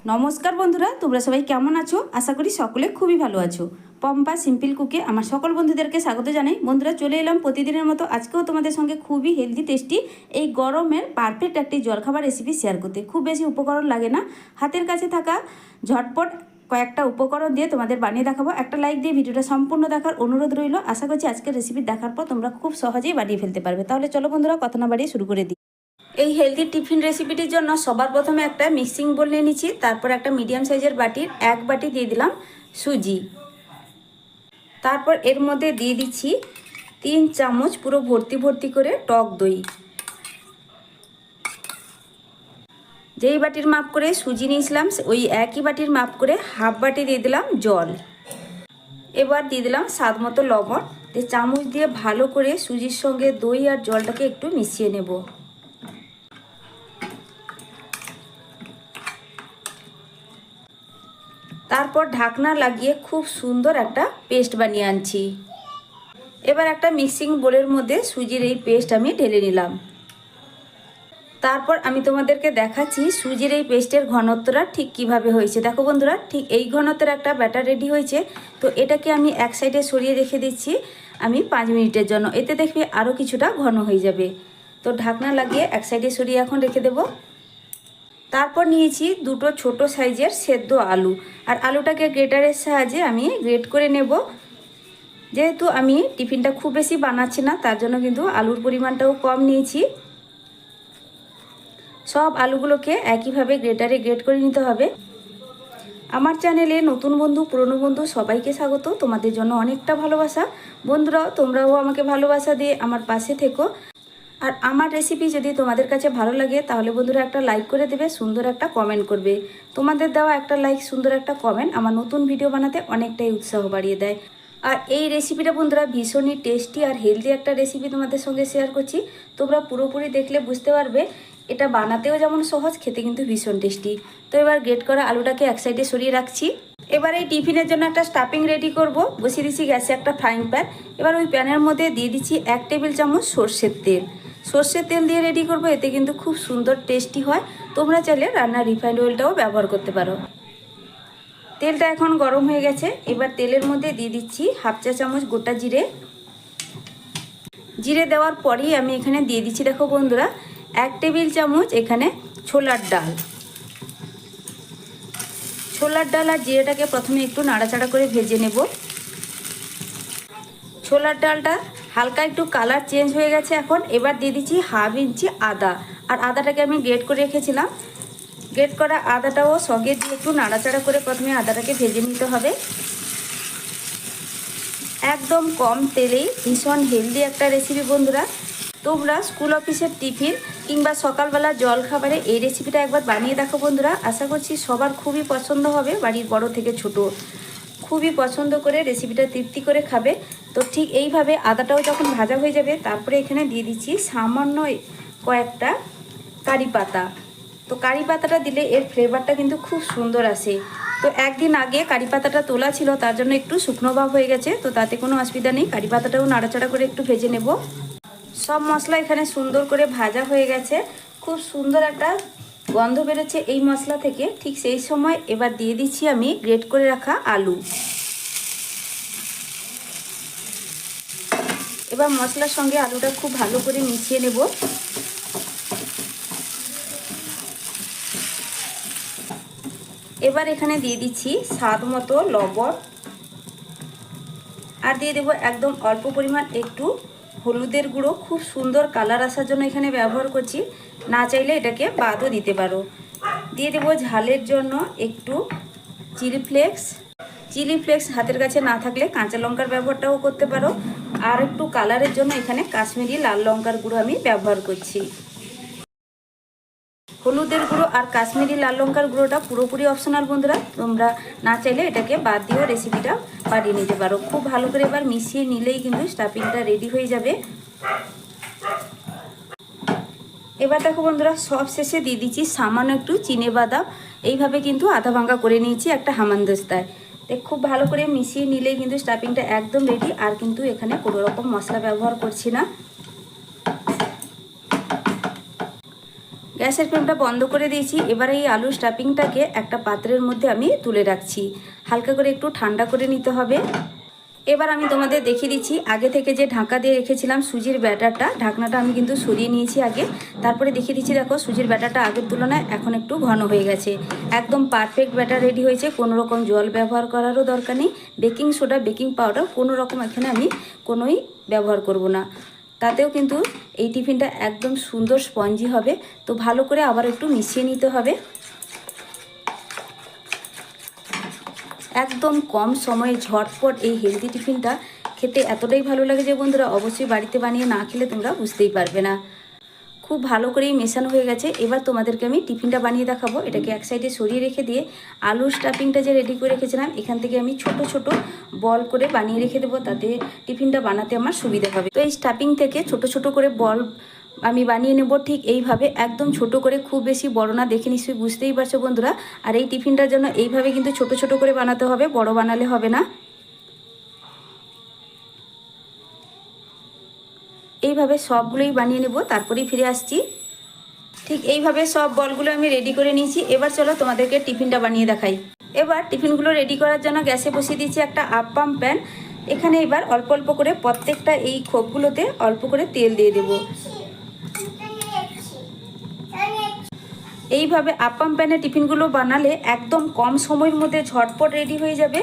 নমস্কার বন্ধুরা, তোমরা সবাই কেমন আছো? আশা করি সকলে খুবই ভালো আছো। পম্পা সিম্পল কুকে আমার সকল বন্ধুদেরকে স্বাগত জানাই। বন্ধুরা, চলে এলাম প্রতিদিনের মতো আজকেও তোমাদের সঙ্গে খুবই হেলদি টেস্টি এই গরমের পারফেক্ট একটি জলখাবার রেসিপি শেয়ার করতে। খুব বেশি উপকরণ লাগে না, হাতের কাছে থাকা ঝটপট কয়েকটা উপকরণ দিয়ে তোমাদের বানিয়ে দেখাবো। একটা লাইক দিয়ে ভিডিওটা সম্পূর্ণ দেখার অনুরোধ রইল। আশা করছি আজকের রেসিপি দেখার পর তোমরা খুব সহজেই বানিয়ে ফেলতে পারবে। তাহলে চলো বন্ধুরা, কথা না বাড়িয়ে শুরু করে দিই। এই হেলদি টিফিন রেসিপিটির জন্য সবার প্রথমে একটা মিক্সিং বোল নিয়ে নিচ্ছি। তারপর একটা মিডিয়াম সাইজের বাটির 1 বাটি দিয়ে দিলাম সুজি। তারপর এর মধ্যে দিয়ে দিচ্ছি 3 চামচ পুরো ভর্তি ভর্তি করে টক দই। যেই বাটির মাপ করে সুজি নিয়েছিলাম ওই একই বাটির মাপ করে হাফ বাটি দিয়ে দিলাম জল। এবার দিয়ে দিলাম স্বাদ মতো লবণ। চামচ দিয়ে ভালো করে সুজির সঙ্গে দই আর জলটাকে একটু মিশিয়ে নেব। তারপর ঢাকনা লাগিয়ে খুব সুন্দর একটা পেস্ট বানিয়ে আনছি। এবার একটা মিক্সিং বোলের মধ্যে সুজির এই পেস্ট আমি ঢেলে নিলাম। তারপর আমি তোমাদেরকে দেখাচ্ছি সুজির এই পেস্টের ঘনত্বটা ঠিক কিভাবে হয়েছে। দেখো বন্ধুরা, ঠিক এই ঘনত্বের একটা ব্যাটার রেডি হয়েছে। তো এটাকে আমি এক সাইডে সরিয়ে রেখে দিচ্ছি আমি 5 মিনিটের জন্য। এতে দেখবে আরও কিছুটা ঘন হয়ে যাবে। তো ঢাকনা লাগিয়ে এক সাইডে সরিয়ে এখন রেখে দেবো। তারপর নিয়েছি দুটো ছোট সাইজের সেদ্ধ আলু, আর আলুটাকে গ্রেটারের সাহায্যে আমি গ্রেট করে নেব। যেহেতু আমি টিফিনটা খুব বেশি বানাচ্ছি না, তার জন্য কিন্তু আলুর পরিমাণটাও কম নিয়েছি। সব আলুগুলোকে একইভাবে গ্রেটারে গ্রেট করে নিতে হবে। আমার চ্যানেলে নতুন বন্ধু পুরনো বন্ধু সবাইকে স্বাগত। তোমাদের জন্য অনেকটা ভালোবাসা। বন্ধুরাও তোমরাও আমাকে ভালোবাসা দিয়ে আমার পাশে থেকো। আর আমার রেসিপি যদি তোমাদের কাছে ভালো লাগে তাহলে বন্ধুরা একটা লাইক করে দেবে, সুন্দর একটা কমেন্ট করবে। তোমাদের দেওয়া একটা লাইক, সুন্দর একটা কমেন্ট আমার নতুন ভিডিও বানাতে অনেকটাই উৎসাহ বাড়িয়ে দেয়। আর এই রেসিপিটা বন্ধুরা ভীষণই টেস্টি আর হেলদি একটা রেসিপি তোমাদের সঙ্গে শেয়ার করছি। তোমরা পুরোপুরি দেখলে বুঝতে পারবে এটা বানাতেও যেমন সহজ, খেতে কিন্তু ভীষণ টেস্টি। তো এবার গ্রেট করা আলুটাকে এক সাইডে সরিয়ে রাখছি। এবার এই টিফিনের জন্য একটা স্টাফিং রেডি করব। বসিয়ে দিচ্ছি গ্যাসে একটা ফ্রাইং প্যান। এবার ওই প্যানের মধ্যে দিয়ে দিচ্ছি 1 টেবিল চামচ সর্ষের তেল। সর্ষের তেল দিয়ে রেডি করব, এতে কিন্তু খুব সুন্দর টেস্টি হয়। তোমরা চাইলে রান্নার রিফাইন্ড অয়েলটাও ব্যবহার করতে পারো। তেলটা এখন গরম হয়ে গেছে। এবার তেলের মধ্যে দিয়ে দিচ্ছি হাফ চা চামচ গোটা জিরে। জিরে দেওয়ার পরেই আমি এখানে দিয়ে দিচ্ছি, দেখো বন্ধুরা, 1 টেবিল চামচ এখানে ছোলার ডাল। ছোলার ডাল আর জিরেটাকে প্রথমে একটু নাড়াচাড়া করে ভেজে নেব। ছোলার ডালটা হালকা একটু কালার চেঞ্জ হয়ে গেছে এখন। এবার দিয়ে দিচ্ছি হাফ ইঞ্চি আদা, আর আদাটাকে আমি গ্রেট করে রেখেছিলাম। গ্রেট করা আদাটাও সঙ্গে দিয়ে একটু নাড়াচাড়া করে প্রথমে আদাটাকে ভেজে নিতে হবে। একদম কম তেলেই ভীষণ হেলদি একটা রেসিপি বন্ধুরা। তোমরা স্কুল অফিসের টিফিন কিংবা সকালবেলা জল খাবারে এই রেসিপিটা একবার বানিয়ে দেখো বন্ধুরা। আশা করছি সবার খুবই পছন্দ হবে, বাড়ির বড় থেকে ছোট খুবই পছন্দ করে রেসিপিটা তৃপ্তি করে খাবে। তো ঠিক এইভাবে আদাটাও যখন ভাজা হয়ে যাবে তারপরে এখানে দিয়ে দিচ্ছি সামান্য কয়েকটা কারি পাতা। তো কারি পাতাটা দিলে এর ফ্লেভারটা কিন্তু খুব সুন্দর আসে। তো একদিন আগে কারি পাতাটা তোলা ছিল, তার জন্য একটু শুকনো ভাব হয়ে গেছে। তো তাতে কোনো অসুবিধা নেই, কারি পাতাটাও নাড়াচাড়া করে একটু ভেজে নেব। সব মশলা এখানে সুন্দর করে ভাজা হয়ে গেছে। খুব সুন্দর একটা গন্ধ বেরোচ্ছে এই মশলা থেকে। ঠিক সেই সময় এবার দিয়ে দিচ্ছি আমি গ্রেট করে রাখা আলু। এবার মশলার সঙ্গে আলুটা খুব ভালো করে মিশিয়ে নেব। এবার এখানে দিয়ে দিচ্ছি স্বাদ মতো লবণ, আর দিয়ে দেবো একদম অল্প পরিমাণ একটু হলুদের গুঁড়ো। খুব সুন্দর কালার আসার জন্য এখানে ব্যবহার করছি, না চাইলে এটাকে বাদও দিতে পারো। দিয়ে দেবো ঝালের জন্য একটু চিলি ফ্লেক্স। চিলি ফ্লেক্স হাতের কাছে না থাকলে কাঁচা লঙ্কার ব্যবহারটাও করতে পারো। আর একটু কালারের জন্য এখানে কাশ্মীরি লাল লঙ্কার গুঁড়ো আমি ব্যবহার করছি। হলুদের গুঁড়ো আর কাশ্মীরি লাল লঙ্কার গুঁড়োটা পুরোপুরি অপশনাল বন্ধুরা, তোমরা না চাইলে এটাকে বাদ দিয়েও রেসিপিটা বানিয়ে নিতে পারো। খুব ভালো করে এবার মিশিয়ে নিলেই কিন্তু স্টাফিংটা রেডি হয়ে যাবে। এবার দেখো বন্ধুরা, সব শেষে দিয়ে দিচ্ছি সামান্য একটু চিনেবাদাম। এইভাবে কিন্তু আধা ভাঙা করে নিয়েছি একটা হামানদিস্তায়। খুব ভালো করে মিশিয়ে নিলেই কিন্তু স্টাফিংটা একদম রেডি। আর কিন্তু এখানে কোনো রকম মশলা ব্যবহার করছি না। গ্যাসের ফ্লেমটা বন্ধ করে দিয়েছি। এবার এই আলুর স্টাফিংটাকে একটা পাত্রের মধ্যে আমি তুলে রাখছি, হালকা করে একটু ঠান্ডা করে নিতে হবে। এবার আমি তোমাদের দেখিয়ে দিচ্ছি, আগে থেকে যে ঢাকা দিয়ে রেখেছিলাম সুজির ব্যাটারটা, ঢাকনাটা আমি কিন্তু সরিয়ে নিয়েছি আগে। তারপরে দেখিয়ে দিচ্ছি, দেখো সুজির ব্যাটারটা আগের তুলনায় এখন একটু ঘন হয়ে গেছে। একদম পারফেক্ট ব্যাটার রেডি হয়েছে, কোনো রকম জল ব্যবহার করারও দরকার নেই। বেকিং সোডা, বেকিং পাউডার কোনো রকম এখানে আমি কোনোই ব্যবহার করব না। তাতেও কিন্তু এই টিফিনটা একদম সুন্দর স্পঞ্জি হবে। তো ভালো করে আবার একটু মিশিয়ে নিতে হবে। একদম কম সময়ে ঝটপট এই হেলদি টিফিনটা খেতে এতটাই ভালো লাগে যে বন্ধুরা অবশ্যই বাড়িতে বানিয়ে না খেলে তোমরা বুঝতেই পারবে না। খুব ভালো করেই মেশানো হয়ে গেছে। এবার তোমাদেরকে আমি টিফিনটা বানিয়ে দেখাবো। এটাকে এক সাইডে সরিয়ে রেখে দিয়ে আলুর স্টাফিংটা যে রেডি করে রেখেছিলাম, এখান থেকে আমি ছোট ছোট বল করে বানিয়ে রেখে দেবো, তাতে টিফিনটা বানাতে আমার সুবিধা হবে। তো এই স্টাফিং থেকে ছোট ছোট করে বল আমি বানিয়ে নেব ঠিক এইভাবে, একদম ছোট করে, খুব বেশি বড় না। দেখে নিশ্চয়ই বুঝতেই পারছো বন্ধুরা। আর এই টিফিনটার জন্য এইভাবে কিন্তু ছোট ছোট করে বানাতে হবে, বড় বানালে হবে না। এইভাবে সবগুলোই বানিয়ে নেব, তারপরেই ফিরে আসছি। ঠিক এইভাবে সব বলগুলো আমি রেডি করে নিয়েছি। এবার চলো তোমাদেরকে টিফিনটা বানিয়ে দেখাই। এবার টিফিনগুলো রেডি করার জন্য গ্যাসে বসিয়ে দিয়েছি একটা আপ্পাম প্যান। এখানে এবার অল্প অল্প করে প্রত্যেকটা এই খোপগুলোতে অল্প করে তেল দিয়ে দেব। এইভাবে আপ্পাম প্যানে টিফিনগুলো বানালে একদম কম সময়ের মধ্যে ঝটপট রেডি হয়ে যাবে।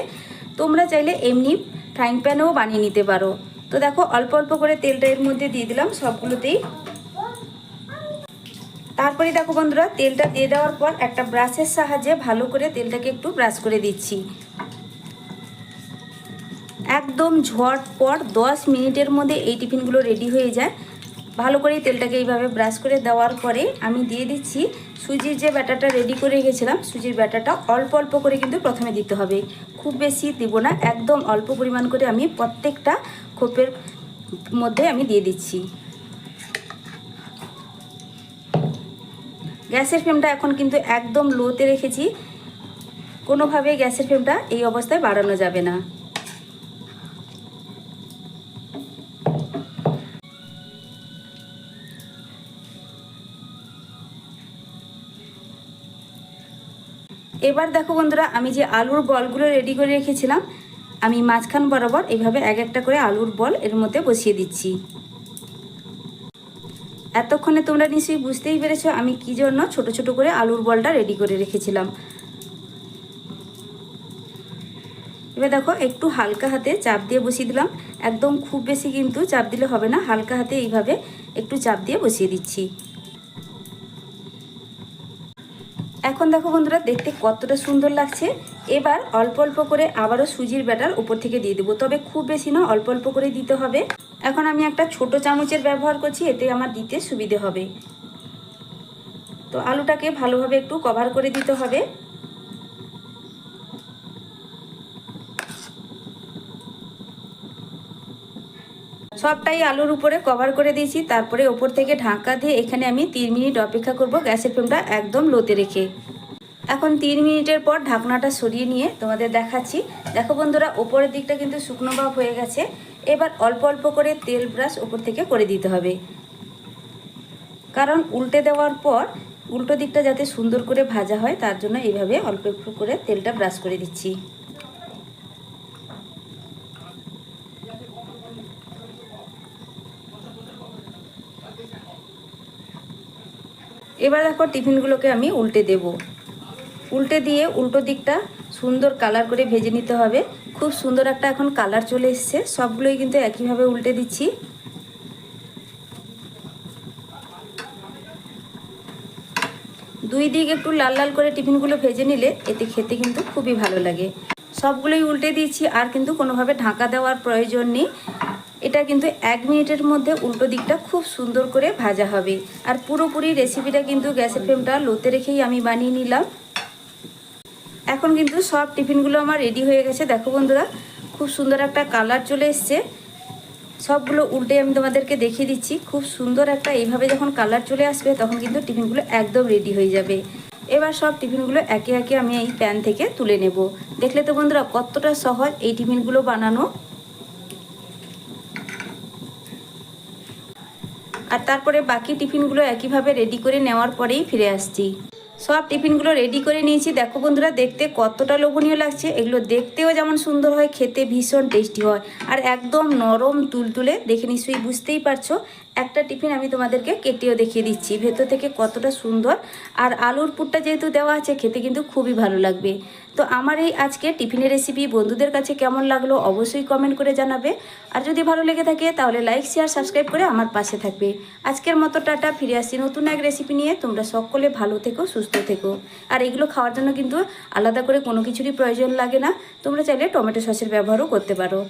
তোমরা চাইলে এমনি ফ্রাইং প্যানেও বানিয়ে নিতে পারো। তো দেখো অল্প অল্প করে তেলটা এর মধ্যে দিয়ে দিলাম সবগুলোতেই। তারপরে দেখো বন্ধুরা, তেলটা দিয়ে দেওয়ার পর একটা ব্রাশের সাহায্যে ভালো করে তেলটাকে একটু ব্রাশ করে দিচ্ছি। একদম ঝটপট 10 মিনিটের মধ্যে এই টিফিনগুলো রেডি হয়ে যায়। ভালো করে তেলটাকে এইভাবে ব্রাশ করে দেওয়ার পরে আমি দিয়ে দিচ্ছি সুজির যে ব্যাটারটা রেডি করে রেখেছিলাম। সুজির ব্যাটারটা অল্প অল্প করে কিন্তু প্রথমে দিতে হবে, খুব বেশি দিব না, একদম অল্প পরিমাণ করে আমি প্রত্যেকটা খোপের মধ্যে আমি দিয়ে দিচ্ছি। গ্যাসের ফ্লেমটা এখন কিন্তু একদম লোতে রেখেছি, কোনোভাবে গ্যাসের ফ্লেমটা এই অবস্থায় বাড়ানো যাবে না। এবার দেখো বন্ধুরা, আমি যে আলুর বলগুলো রেডি করে রেখেছিলাম, আমি মাঝখান বরাবর এইভাবে এক একটা করে আলুর বল এর মধ্যে বসিয়ে দিচ্ছি। এতক্ষণে তোমরা নিশ্চয়ই বুঝতেই পেরেছো আমি কি জন্য ছোট ছোট করে আলুর বলটা রেডি করে রেখেছিলাম। এবার দেখো একটু হালকা হাতে চাপ দিয়ে বসিয়ে দিলাম। একদম খুব বেশি কিন্তু চাপ দিলে হবে না, হালকা হাতে এইভাবে একটু চাপ দিয়ে বসিয়ে দিচ্ছি। এখন দেখো বন্ধুরা, দেখতে কতটা সুন্দর লাগছে। এবার অল্প অল্প করে আবারও সুজির ব্যাটার উপর থেকে দিয়ে দেবো, তবে খুব বেশি না, অল্প অল্প করে দিতে হবে। এখন আমি একটা ছোট চামচের ব্যবহার করছি, এতে আমার দিতে সুবিধে হবে। তো আলুটাকে ভালোভাবে একটু কভার করে দিতে হবে। সবটাই আলুর উপরে কভার করে দিয়েছি। তারপরে ওপর থেকে ঢাকা দিয়ে এখানে আমি 3 মিনিট অপেক্ষা করব, গ্যাসের ফ্লেমটা একদম লোতে রেখে। এখন 3 মিনিটের পর ঢাকনাটা সরিয়ে নিয়ে তোমাদের দেখাচ্ছি। দেখো বন্ধুরা, ওপরের দিকটা কিন্তু শুকনো ভাব হয়ে গেছে। এবার অল্প অল্প করে তেল ব্রাশ ওপর থেকে করে দিতে হবে, কারণ উল্টে দেওয়ার পর উল্টো দিকটা যাতে সুন্দর করে ভাজা হয়, তার জন্য এইভাবে অল্প একটু করে তেলটা ব্রাশ করে দিচ্ছি। এবার দেখো টিফিনগুলোকে আমি উল্টে দেব। উল্টে দিয়ে উল্টো দিকটা সুন্দর কালার করে ভেজে নিতে হবে। খুব সুন্দর একটা এখন কালার চলে এসছে। সবগুলোই কিন্তু একইভাবে উল্টে দিচ্ছি। দুই দিক একটু লাল লাল করে টিফিনগুলো ভেজে নিলে এতে খেতে কিন্তু খুবই ভালো লাগে। সবগুলোই উল্টে দিয়েছি, আর কিন্তু কোনোভাবে ঢাকা দেওয়ার প্রয়োজন নেই। এটা কিন্তু 1 মিনিটের মধ্যে উল্টো দিকটা খুব সুন্দর করে ভাজা হবে। আর পুরোপুরি রেসিপিটা কিন্তু গ্যাসের ফ্লেমটা লোতে রেখেই আমি বানিয়ে নিলাম। এখন কিন্তু সব টিফিনগুলো আমার রেডি হয়ে গেছে। দেখো বন্ধুরা, খুব সুন্দর একটা কালার চলে এসছে। সবগুলো উল্টে আমি তোমাদেরকে দেখিয়ে দিচ্ছি। খুব সুন্দর একটা এইভাবে যখন কালার চলে আসবে, তখন কিন্তু টিফিনগুলো একদম রেডি হয়ে যাবে। এবার সব টিফিনগুলো একে একে আমি এই প্যান থেকে তুলে নেব। দেখলে তো বন্ধুরা কতটা সহজ এই টিফিনগুলো বানানো। আর আর তারপরে বাকি টিফিনগুলো একইভাবে রেডি করে নেওয়ার পরেই ফিরে আসছি। সব টিফিনগুলো রেডি করে নিয়েছি। দেখো বন্ধুরা, দেখতে কতটা লোভনীয় লাগছে। এগুলো দেখতেও যেমন সুন্দর হয়, খেতে ভীষণ টেস্টি হয় আর একদম নরম তুলতুলে। দেখে নিশ্চয়ই বুঝতেই পারছো। একটা টিফিন আমি তোমাদেরকে কেটেও দেখিয়ে দিচ্ছি ভেতর থেকে কতটা সুন্দর। আর আলুর পুরটা যেহেতু দেওয়া আছে, খেতে কিন্তু খুবই ভালো লাগবে। তো আমার এই আজকে টিফিনের রেসিপি বন্ধুদের কাছে কেমন লাগলো অবশ্যই কমেন্ট করে জানাবে। আর যদি ভালো লেগে থাকে তাহলে লাইক, শেয়ার, সাবস্ক্রাইব করে আমার পাশে থাকবে। আজকের মতো টাটা, ফিরে আসছি নতুন এক রেসিপি নিয়ে। তোমরা সকলে ভালো থেকো, সুস্থ থেকো। আর এগুলো খাওয়ার জন্য কিন্তু আলাদা করে কোনো কিছুরই প্রয়োজন লাগে না। তোমরা চাইলে টমেটো সসের ব্যবহারও করতে পারো।